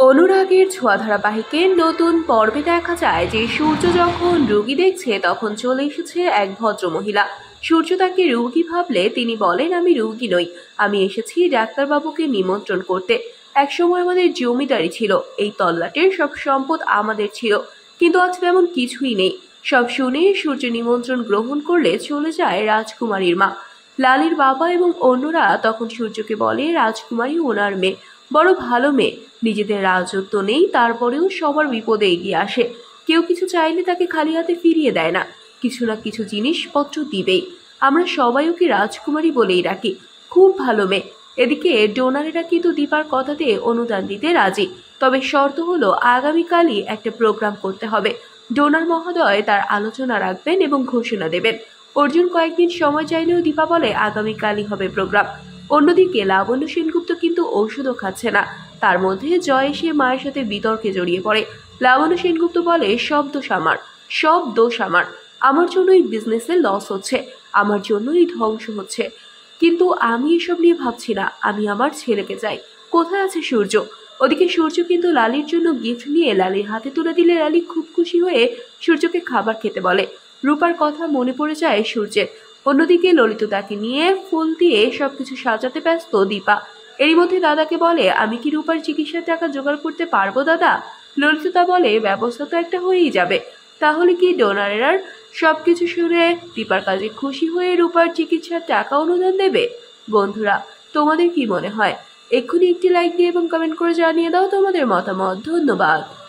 অনুরাগের ছোঁয়া ধারাবাহিকের নতুন পর্বে দেখা যায় যে সূর্য যখন রোগী দেখছে তখন চলে এসেছে এক ভদ্রমহিলা। সূর্য তাকে রোগী ভাবলে তিনি বলেন, আমি রোগী নই, আমি এসেছি ডাক্তারবাবুকে নিমন্ত্রণ করতে। একসময় আমাদের জমিদারি ছিল, এই তল্লাটের সব সম্পদ আমাদের ছিল, কিন্তু আজ তেমন কিছুই নেই। সব শুনে সূর্য নিমন্ত্রণ গ্রহণ করলে চলে যায় রাজকুমারীর মা। লালির বাবা এবং অন্যরা তখন সূর্যকে বলে, রাজকুমারী ওনার মেয়ে, বড় ভালো মেয়ে, নিজেদের রাজত্ব নেই তারপরেও সবার বিপদে এগিয়ে আসে। কেউ কিছু চাইলে তাকে খালি হাতে ফিরিয়ে দেয় না, কিছু না কিছু জিনিসপত্র দিবেই। আমরা সবাই ওকে রাজকুমারী বলেই রাখি, খুব ভালো মেয়ে। এদিকে ডোনারেরা কিন্তু দীপার কথাতে অনুদান দিতে রাজি, তবে শর্ত হলো আগামীকালই একটা প্রোগ্রাম করতে হবে। ডোনার মহোদয় তার আলোচনা রাখবেন এবং ঘোষণা দেবেন। অর্জুন কয়েকদিন সময় চাইলেও দীপা বলে আগামীকালই হবে প্রোগ্রাম। অন্যদিকে লাবণ্য সেনগুপ্ত কিন্তু ঔষধও খাচ্ছে না। তার মধ্যে জয় এসে মায়ের সাথে বিতর্কে জড়িয়ে পড়ে। লাবণ্য সেনগুপ্ত বলে, সব দোষ আমার, সব দোষ আমার, আমার জন্যই বিজনেসে লস হচ্ছে, আমার জন্যই ধ্বংস হচ্ছে। কিন্তু আমি এসব নিয়ে ভাবছি না, আমি আমার ছেলেকে চাই। কোথায় আছে সূর্য? ওদিকে সূর্য কিন্তু লালির জন্য গিফট নিয়ে লালির হাতে তুলে দিলে লালি খুব খুশি হয়ে সূর্যকে খাবার খেতে বলে। রূপার কথা মনে পড়ে যায় সূর্যের। অন্যদিকে ললিত তাকে নিয়ে ফুল দিয়ে সবকিছু সাজাতে ব্যস্ত দীপা। এরই মধ্যে দাদাকে বলে, আমি কি রূপার চিকিৎসার টাকা জোগাড় করতে পারবো দাদা? ললিতা বলে, ব্যবস্থা তো একটা হয়েই যাবে। তাহলে কি ডোনারেরা সবকিছু শুনে দীপার কাজে খুশি হয়ে রূপার চিকিৎসার টাকা অনুদান দেবে? বন্ধুরা, তোমাদের কি মনে হয়? এক্ষুনি একটি লাইক দিয়ে এবং কমেন্ট করে জানিয়ে দাও তোমাদের মতামত। ধন্যবাদ।